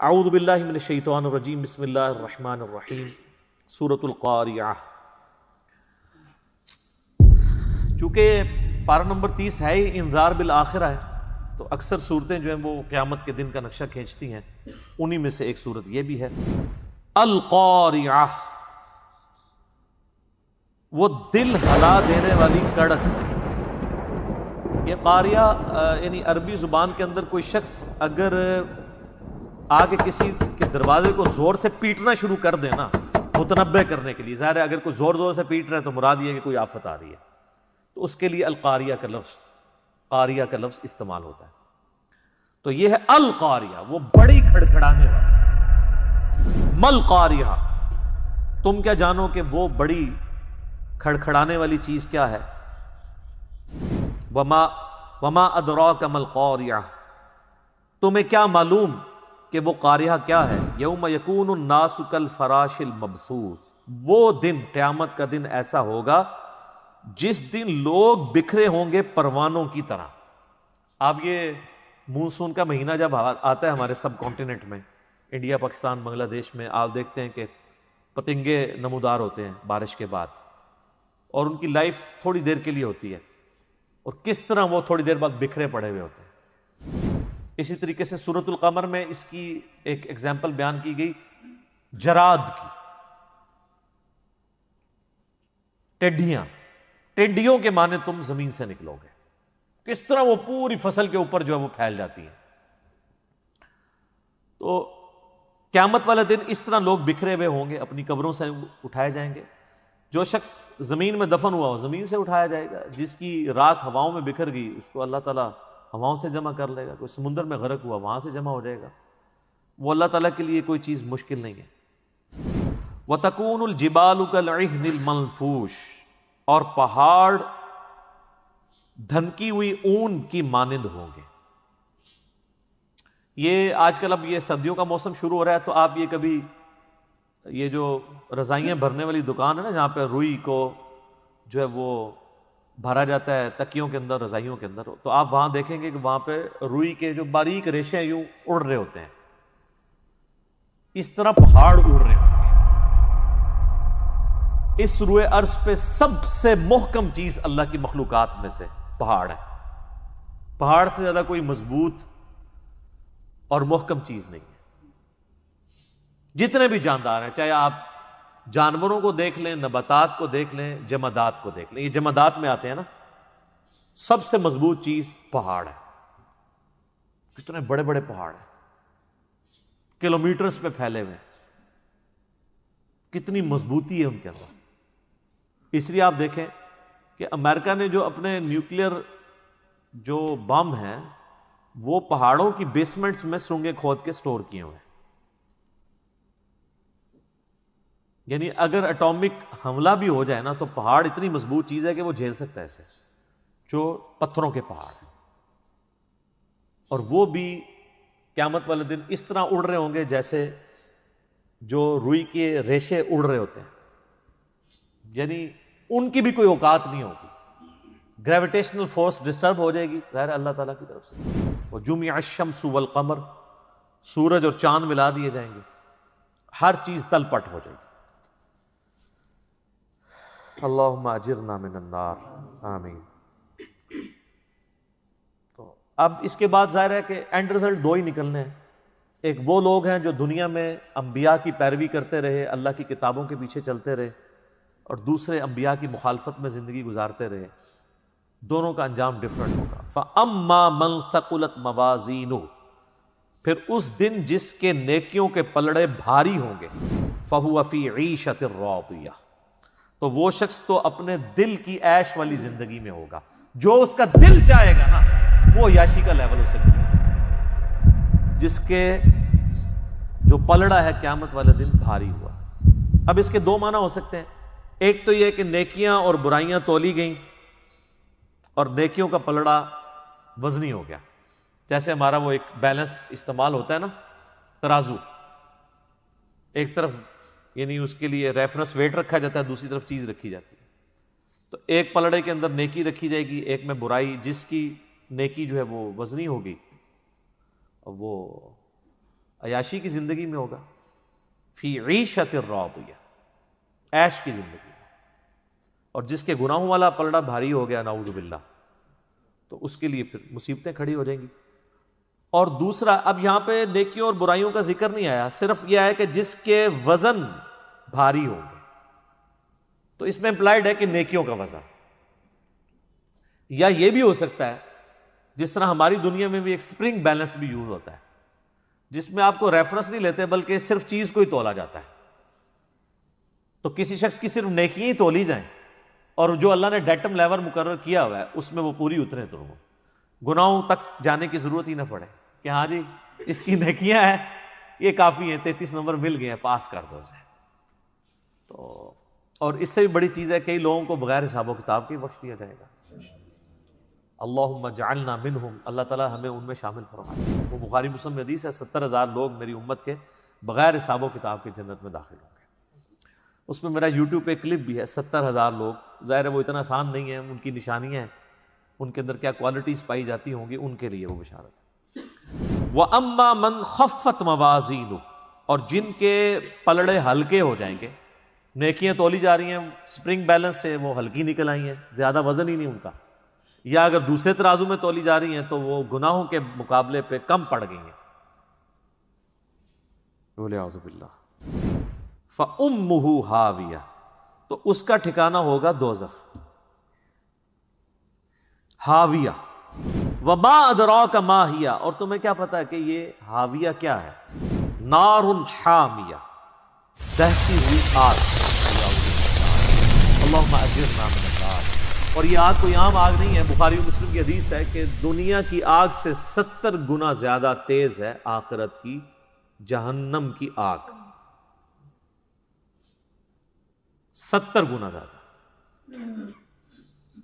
اعوذ باللہ من الشیطان الرجیم، بسم اللہ الرحمن الرحیم۔ سورۃ القاریعہ، چونکہ پارہ نمبر 30 ہے ہی انذار بالآخرہ ہے، تو اکثر صورتیں جو ہیں وہ قیامت کے دن کا نقشہ کھینچتی ہیں، انہی میں سے ایک صورت یہ بھی ہے۔ القاریعہ، وہ دل ہلا دینے والی کڑک۔ یہ قاریہ یعنی عربی زبان کے اندر کوئی شخص اگر آ کے کسی کے دروازے کو زور سے پیٹنا شروع کر دے نا، متنبہ کرنے کے لیے، ظاہر ہے اگر کوئی زور سے پیٹ رہا ہے تو مراد یہ ہے کہ کوئی آفت آ رہی ہے، تو اس کے لیے القاریہ کا لفظ استعمال ہوتا ہے۔ تو یہ ہے القاریہ، وہ بڑی کھڑکھڑانے والی۔ مل قاریہ، تم کیا جانو کہ وہ بڑی کھڑکھڑانے والی چیز کیا ہے؟ وما ادراک مل قاریہ، تمہیں کیا معلوم کہ وہ قاریہ کیا ہے؟ یوم یکون الناس کالفراش المبثوث، وہ دن، قیامت کا دن ایسا ہوگا جس دن لوگ بکھرے ہوں گے پروانوں کی طرح۔ اب یہ مونسون کا مہینہ جب آتا ہے ہمارے سب کانٹیننٹ میں، انڈیا، پاکستان، بنگلہ دیش میں، آپ دیکھتے ہیں کہ پتنگے نمودار ہوتے ہیں بارش کے بعد، اور ان کی لائف تھوڑی دیر کے لیے ہوتی ہے، اور کس طرح وہ تھوڑی دیر بعد بکھرے پڑے ہوئے ہوتے ہیں۔ اسی طریقے سے سورۃ القمر میں اس کی ایک ایگزامپل بیان کی گئی جراد کی، ٹڈیوں کے معنی تم زمین سے نکلو گے، کس طرح وہ پوری فصل کے اوپر جو ہے وہ پھیل جاتی ہیں۔ تو قیامت والے دن اس طرح لوگ بکھرے ہوئے ہوں گے، اپنی قبروں سے اٹھائے جائیں گے۔ جو شخص زمین میں دفن ہوا ہو زمین سے اٹھایا جائے گا، جس کی راکھ ہواؤں میں بکھر گئی اس کو اللہ تعالیٰ ہواؤں سے جمع کر لے گا، کوئی سمندر میں غرق ہوا وہاں سے جمع ہو جائے گا۔ وہ اللہ تعالیٰ کے لیے کوئی چیز مشکل نہیں ہے۔ وَتَكُونُ الْجِبَالُ كَالْعِهْنِ الْمَنْفُوشِ، اور پہاڑ دھنکی ہوئی اون کی مانند ہوں گے۔ یہ آج کل اب یہ سردیوں کا موسم شروع ہو رہا ہے، تو آپ یہ کبھی یہ جو رضائیاں بھرنے والی دکان ہے نا، جہاں پہ روئی کو جو ہے وہ بھرا جاتا ہے تکیوں کے اندر، رضائیوں کے اندر، تو آپ وہاں دیکھیں گے کہ وہاں پہ روئی کے جو باریک ریشے یوں اڑ رہے ہوتے ہیں، اس طرح پہاڑ اڑ رہے ہوتے ہیں۔ اس روئے ارض پہ سب سے محکم چیز اللہ کی مخلوقات میں سے پہاڑ ہے۔ پہاڑ سے زیادہ کوئی مضبوط اور محکم چیز نہیں ہے۔ جتنے بھی جاندار ہیں، چاہے آپ جانوروں کو دیکھ لیں، نباتات کو دیکھ لیں، جمادات کو دیکھ لیں، یہ جمادات میں آتے ہیں نا، سب سے مضبوط چیز پہاڑ ہے۔ کتنے بڑے بڑے پہاڑ ہیں، کلومیٹرز پہ پھیلے ہوئے، کتنی مضبوطی ہے ان کے اندر۔ اس لیے آپ دیکھیں کہ امریکہ نے جو اپنے نیوکلیر جو بم ہیں وہ پہاڑوں کی بیسمنٹس میں سرنگیں کھود کے سٹور کیے ہوئے ہیں۔ یعنی اگر اٹامک حملہ بھی ہو جائے نا تو پہاڑ اتنی مضبوط چیز ہے کہ وہ جھیل سکتا ہے اسے، جو پتھروں کے پہاڑ ہیں۔ اور وہ بھی قیامت والے دن اس طرح اڑ رہے ہوں گے جیسے جو روئی کے ریشے اڑ رہے ہوتے ہیں، یعنی ان کی بھی کوئی اوقات نہیں ہوگی، گریویٹیشنل فورس ڈسٹرب ہو جائے گی، ظاہر اللہ تعالیٰ کی طرف سے۔ وَجُمِعَ الشَّمْسُ وَالْقَمَرُ، سورج اور چاند ملا دیے جائیں گے، ہر چیز تل پٹ ہو جائے گی۔ اللہم اجرنا من النار، آمین۔ تو اب اس کے بعد ظاہر ہے کہ اینڈ رزلٹ دو ہی نکلنے ہیں۔ ایک وہ لوگ ہیں جو دنیا میں انبیاء کی پیروی کرتے رہے، اللہ کی کتابوں کے پیچھے چلتے رہے، اور دوسرے انبیاء کی مخالفت میں زندگی گزارتے رہے۔ دونوں کا انجام ڈفرنٹ ہوگا۔ فَأَمَّا مَنْ ثَقُلَتْ مَوَازِينُهُ، پھر اس دن جس کے نیکیوں کے پلڑے بھاری ہوں گے، فَهُوَ فِي عِيشَةٍ رَاضِيَةٍ، تو وہ شخص تو اپنے دل کی عیش والی زندگی میں ہوگا، جو اس کا دل چاہے گا نا وہ عیاشی کا لیول اسے ملے گا، جس کے جو پلڑا ہے قیامت والے دن بھاری ہوا۔ اب اس کے دو معنی ہو سکتے ہیں، ایک تو یہ کہ نیکیاں اور برائیاں تولی گئیں اور نیکیوں کا پلڑا وزنی ہو گیا، جیسے ہمارا وہ ایک بیلنس استعمال ہوتا ہے نا، ترازو، ایک طرف یعنی اس کے لیے ریفرنس ویٹ رکھا جاتا ہے، دوسری طرف چیز رکھی جاتی ہے، تو ایک پلڑے کے اندر نیکی رکھی جائے گی، ایک میں برائی، جس کی نیکی جو ہے وہ وزنی ہوگی وہ عیاشی کی زندگی میں ہوگا، فی عیشت راضیہ، عیش کی زندگی میں. اور جس کے گناہوں والا پلڑا بھاری ہو گیا نعوذ باللہ، تو اس کے لیے پھر مصیبتیں کھڑی ہو جائیں گی. اور دوسرا، اب یہاں پہ نیکیوں اور برائیوں کا ذکر نہیں آیا، صرف یہ ہے کہ جس کے وزن بھاری ہوں گے، تو اس میں امپلائڈ ہے کہ نیکیوں کا وزن. یا یہ بھی ہو سکتا ہے جس طرح ہماری دنیا میں بھی ایک سپرنگ بیلنس بھی یوز ہوتا ہے، جس میں آپ کو ریفرنس نہیں لیتے بلکہ صرف چیز کو ہی تولا جاتا ہے. تو کسی شخص کی صرف نیکیاں ہی تولی جائیں اور جو اللہ نے ڈیٹم لیول مقرر کیا ہوا ہے اس میں وہ پوری اترے، تو گناہوں تک جانے کی ضرورت ہی نہ پڑے کہ ہاں جی اس کی نیکیاں ہیں یہ کافی ہیں، 33 نمبر مل گئے ہیں، پاس کر دو اسے. تو اور اس سے بھی بڑی چیز ہے، کئی لوگوں کو بغیر حساب و کتاب کے بخش دیا جائے گا. اللہم اجعلنا منہم، اللہ تعالیٰ ہمیں ان میں شامل فرمائے. وہ بخاری مسلم میں حدیث ہے، 70,000 لوگ میری امت کے بغیر حساب و کتاب کے جنت میں داخل ہوں گے. اس میں میرا یوٹیوب پہ کلپ بھی ہے، 70,000 لوگ. ظاہر ہے وہ اتنا آسان نہیں ہے، ان کی نشانیاں ہیں، ان کے اندر کیا کوالٹیز پائی جاتی ہوں گی، ان کے لیے وہ بشارت ہے. وَأَمَّا مَنْ خَفَّتْ مَوَازِينُهُ، اور جن کے پلڑے ہلکے ہو جائیں گے، نیکیاں تولی جا رہی ہیں سپرنگ بیلنس سے، وہ ہلکی نکل آئی ہیں، زیادہ وزن ہی نہیں ان کا، یا اگر دوسرے ترازو میں تولی جا رہی ہیں تو وہ گناہوں کے مقابلے پہ کم پڑ گئی ہیں. وَلِعَوْذُ بِاللَّهِ. فَأُمُّهُ ہاویہ، تو اس کا ٹھکانہ ہوگا دوزخ. ہاویہ. وَمَا أَدْرَاكَ مَا هِيَ، اور تمہیں کیا پتا ہے کہ یہ ہاویہ کیا ہے؟ نار حامیہ، دہتی ہوئی آگ. اللہم اجرنا من النار. اور یہ آگ کوئی عام آگ نہیں ہے، بخاری و مسلم کی حدیث ہے کہ دنیا کی آگ سے 70 گنا زیادہ تیز ہے آخرت کی جہنم کی آگ. 70 گنا زیادہ.